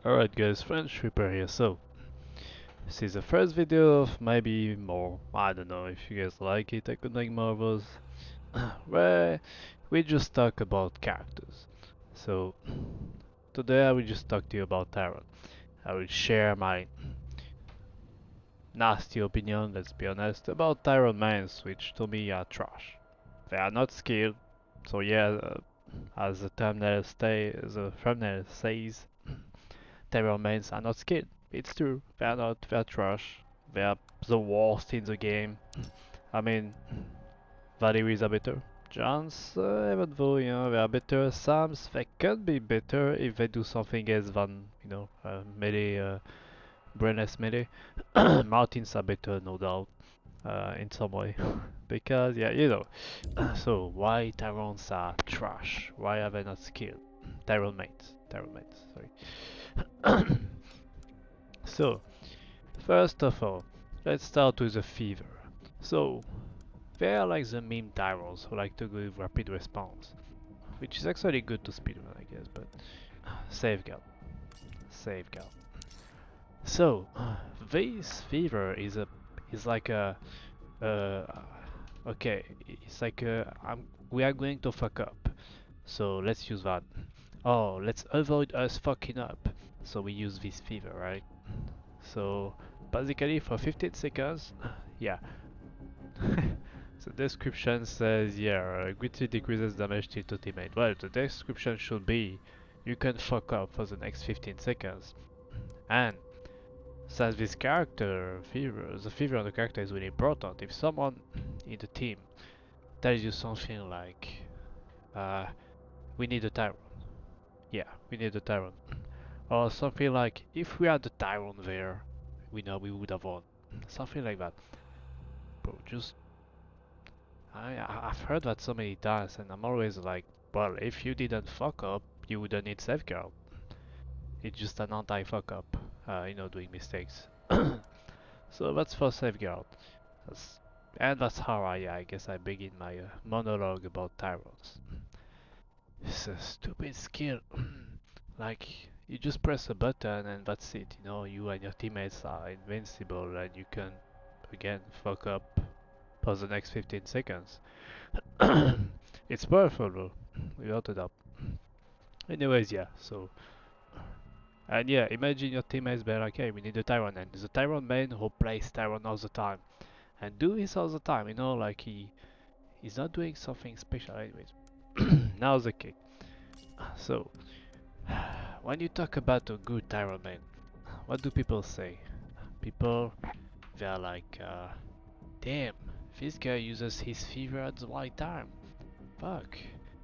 Alright guys, French Reaper here. So, this is the first video of maybe more. I don't know if you guys like it, I could make more of those. Where we just talk about characters. So, today I will just talk to you about Tyrone. I will share my nasty opinion, let's be honest, about Tyrone mains, which to me are trash. They are not skilled, so yeah, as the thumbnail says, Tyrone mains are not skilled. It's true. They are not. They are trash. They are the worst in the game. I mean, Valeries are better. John's, even though they are better, Sams they could be better if they do something else than melee, brainless melee. Martins are better, no doubt, in some way, because yeah, So why Tyrons are trash? Why are they not skilled? Tyrone mates. Sorry. So, first of all, let's start with the fever. So, they are like the meme Tyrons who like to go with rapid response, which is actually good to speedrun, I guess, but safeguard. So, this fever is like a okay, it's like we are going to fuck up, so let's use that. Oh, let's avoid us fucking up, so we use this fever, right? So basically for 15 seconds, yeah. The description says, yeah, greatly decreases damage to teammate. Well, the description should be, you can fuck up for the next 15 seconds. And since this character, the fever on the character is really important, if someone in the team tells you something like, we need a Tyrone. Yeah, we need a Tyrone. Or something like, if we had the Tyrone there, we know we would have won. Something like that. Bro, just... I've heard that so many times and I'm always like, well, if you didn't fuck up, you wouldn't need safeguard. It's just an anti-fuck up, doing mistakes. So that's for safeguard. That's how I guess I begin my monologue about Tyrons. It's a stupid skill. Like, you just press a button and that's it, you and your teammates are invincible and you can, again, fuck up for the next 15 seconds. It's powerful though, without a doubt. Anyways, yeah, so... And yeah, imagine your teammates be like, hey, we need a Tyrone, and there's a Tyrone main who plays Tyrone all the time. And do this all the time, like he's not doing something special anyways. Now the kick. So, when you talk about a good Tyrone main, what do people say? People, they're like, damn, this guy uses his fever at the right time. Fuck.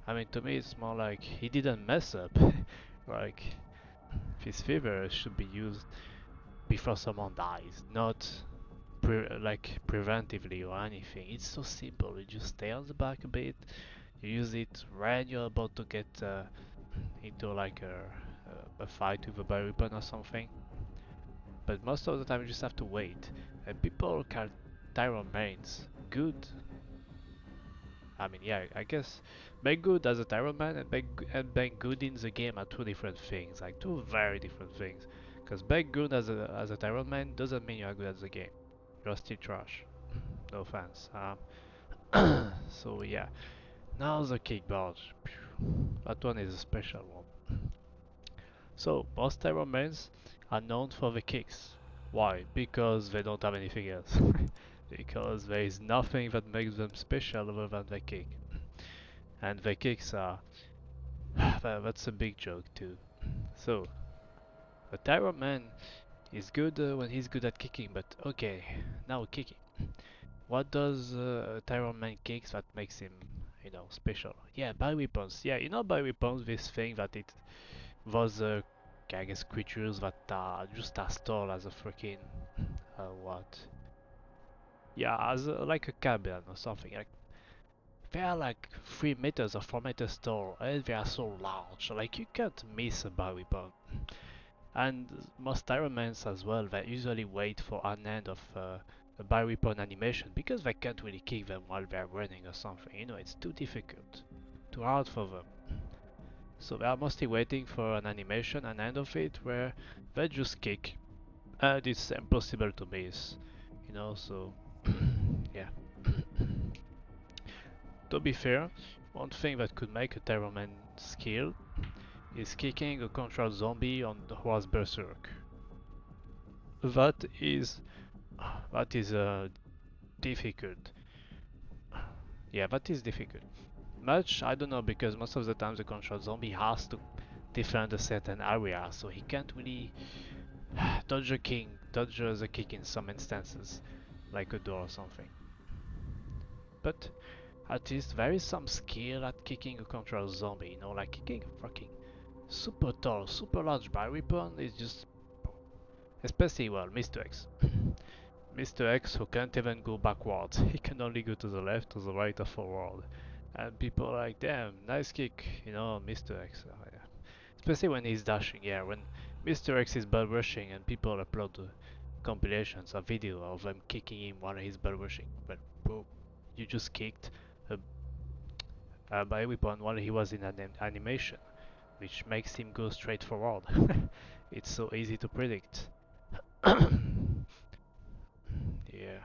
I mean, to me it's more like he didn't mess up. Like, his fever should be used before someone dies, not preventively or anything. It's so simple. You just stay on the back a bit, you use it when you're about to get into like a fight with a bio weapon or something. But most of the time you just have to wait. And people call Tyrone mains good. I mean, yeah, I guess being good as a Tyrone man and being good in the game are two different things, like two very different things. Because being good as a Tyrone man doesn't mean you're good at the game. You're still trash. No offense. So yeah. Now the kick barge. That one is a special one. So most Tyrone mains are known for the kicks. Why? Because they don't have anything else. Because there is nothing that makes them special other than the kick. And the kicks are... that's a big joke too. So, a Tyrone man is good when he's good at kicking, but okay, now kicking. What does a Tyrone man kicks that makes him, special? Yeah, bio weapons. Yeah, bio weapons, this thing that it was, I guess, creatures that are just as tall as a freaking, what? Yeah, as like a cabin or something. Like, they are like 3 meters or 4 meters tall, and they are so large. Like, you can't miss a bio weapon. And most Tyrone mans as well, they usually wait for an end of a bio weapon animation because they can't really kick them while they're running or something. It's too difficult, too hard for them. So they are mostly waiting for an animation and end of it where they just kick and it's impossible to miss, you know, so yeah. To be fair, one thing that could make a Tyrone skill is kicking a controlled zombie on who has berserk. That is difficult. Yeah, that is difficult. Much I don't know because most of the time the controlled zombie has to defend a certain area, so he can't really dodge the kick in some instances, like a door or something. But at least there is some skill at kicking a controlled zombie, you know, like kicking a fucking super tall, super large by weapon is just, especially well, Mr. X. Mr. X who can't even go backwards, he can only go to the left, to the right, or forward. And people are like, damn, nice kick, you know, Mr. X. Yeah. Especially when he's dashing, yeah, when Mr. X is bull rushing and people upload compilations, a video of them kicking him while he's bull rushing. But bro, you just kicked by weapon while he was in an animation, which makes him go straight forward. It's so easy to predict. Yeah.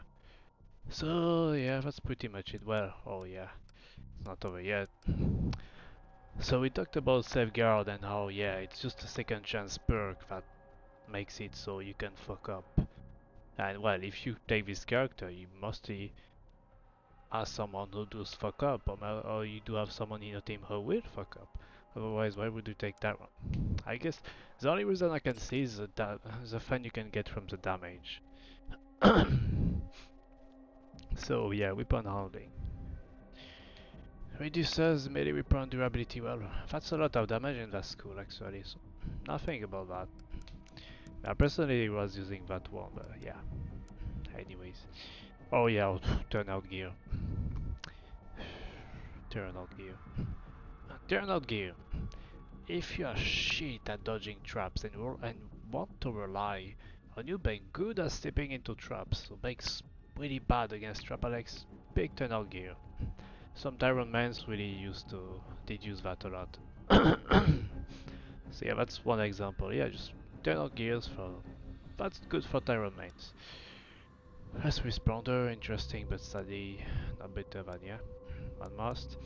So yeah, that's pretty much it. Well, oh yeah, it's not over yet. So we talked about safeguard and how yeah, it's just a second chance perk that makes it so you can fuck up. And well, if you take this character, you mostly have someone who does fuck up, or you do have someone in your team who will fuck up. Otherwise, why would you take that one? I guess the only reason I can see is the fun you can get from the damage. So yeah, weapon handling. Reduces melee weapon durability. Well, that's a lot of damage and that's cool actually, so nothing about that. I personally was using that one, but yeah. Anyways. Oh yeah, turnout gear. Turnout gear. Turnout gear. If you are shit at dodging traps and want to rely on you being good at stepping into traps, so being really bad against trap Alex, pick turnout gear. Some Tyrone mains did use that a lot. So yeah, that's one example. Yeah, just turnout gears that's good for Tyrone mains. As responder, interesting but sadly not better than yeah, than most.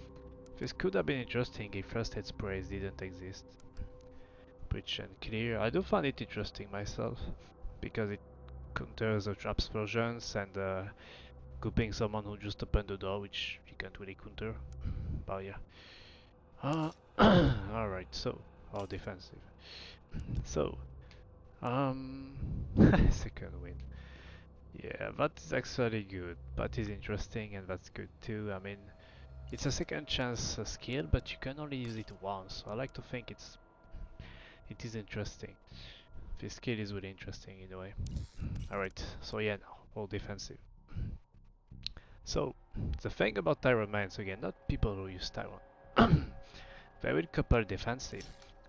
This could have been interesting if first aid sprays didn't exist. Breach and clear. I do find it interesting myself because it counters the traps versions and cooping someone who just opened the door, which you can't really counter. But yeah. Alright, so our defensive. So second win. Yeah, that is actually good. That is interesting and that's good too. I mean, it's a second chance skill, but you can only use it once. So I like to think it is interesting. This skill is really interesting in a way. Alright, so yeah, now all defensive. So the thing about Tyrone mains, again, not people who use Tyrone. They will couple defensive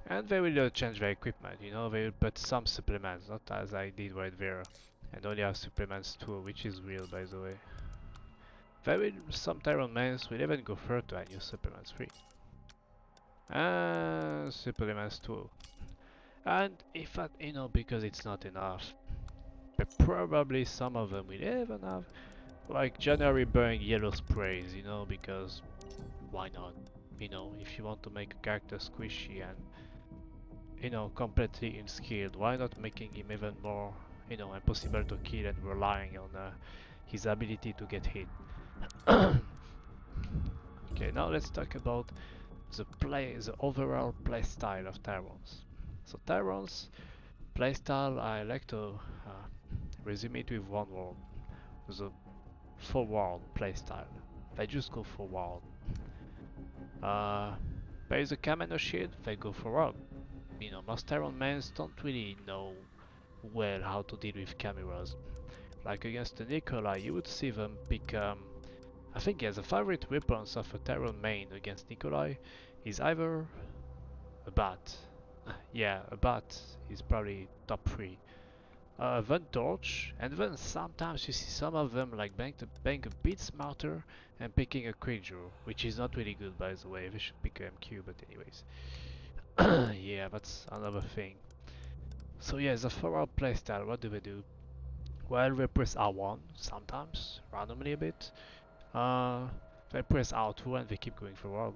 and they will change their equipment, you know, they will put some supplements, not as I did right there, and only have supplements 2, which is real by the way. Some Tyrone mains will even go further and use supplements 3. And supplements 2. And if that, you know, because it's not enough, but probably some of them will even have like January burning yellow sprays, you know, because why not? You know, if you want to make a character squishy and, you know, completely unskilled, why not making him even more, you know, impossible to kill and relying on his ability to get hit. Okay, now let's talk about the overall playstyle of Tyrones. So Tyrone's playstyle, I like to resume it with one word: the forward playstyle. They just go forward. There is a Kameno shield, they go forward. You know, most Tyrone mains don't really know well how to deal with cameras. Like against the Nikolai, you would see them pick, I think yeah, the favorite weapons of a Tyrone main against Nikolai is either a bat. Yeah, a bat is probably top 3. Then torch, and then sometimes you see some of them like being a bit smarter and picking a quick draw, which is not really good by the way. They should pick a MQ, but anyways. Yeah, that's another thing. So yeah, the forward playstyle, what do we do? Well, we press R1 sometimes, randomly a bit. Uh, they press R2 and they keep going forward.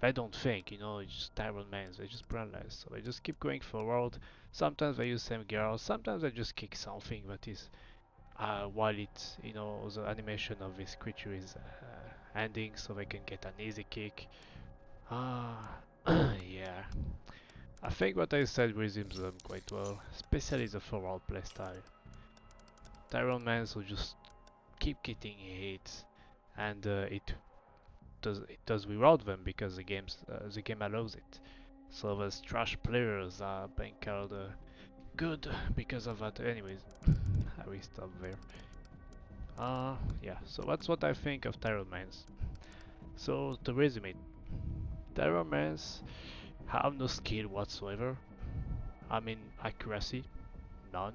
They don't think, it's just Tyrone mains, they just brainless, so they just keep going forward. Sometimes they use same girls, sometimes they just kick something that is, while it's, the animation of this creature is ending, so they can get an easy kick. Ah, yeah. I think what I said resumes them quite well, especially the forward playstyle. Tyrone mains will just keep getting hits, and it does reward them because the game allows it. So those trash players are being called good because of that. Anyways, I will stop there. Yeah. So that's what I think of Tyrone mains. So to resume it, Tyrone mains have no skill whatsoever. I mean accuracy, none.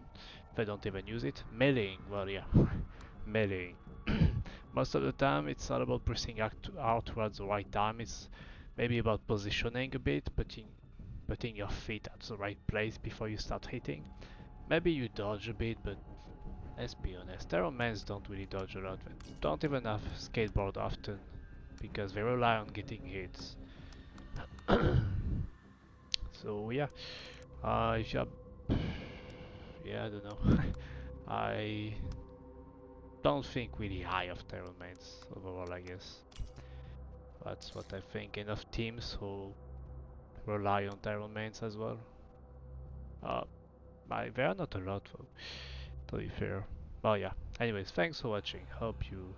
They don't even use it. Meleeing, well yeah, meleeing. Most of the time it's all about pressing out at the right time. It's maybe about positioning a bit, putting your feet at the right place before you start hitting. Maybe you dodge a bit, but let's be honest, Terrormans don't really dodge a lot. They don't even have skateboard often because they rely on getting hits. So yeah, if you have, yeah, I don't know. I don't think really high of Terrormans overall, I guess. That's what I think. Enough teams who rely on Terrormans as well. Uh, there are not a lot though, to be fair. Well, yeah. Anyways, thanks for watching. Hope you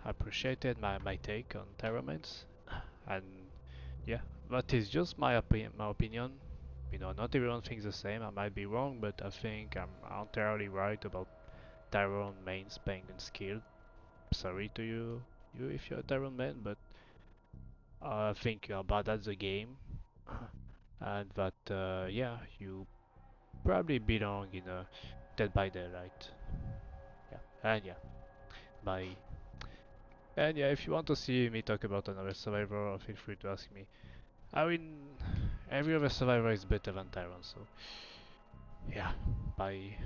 appreciated my take on Terraments. And yeah, that is just my opinion. Not everyone thinks the same. I might be wrong, but I think I'm entirely right about Tyrone mains being unskilled. Sorry to you if you're a Tyrone main, but I think you're bad at the game, and that yeah, you probably belong in a Dead by Daylight. Yeah, and yeah, bye. And yeah, if you want to see me talk about another survivor, feel free to ask me. I mean, every other survivor is better than Tyrone, so yeah, bye.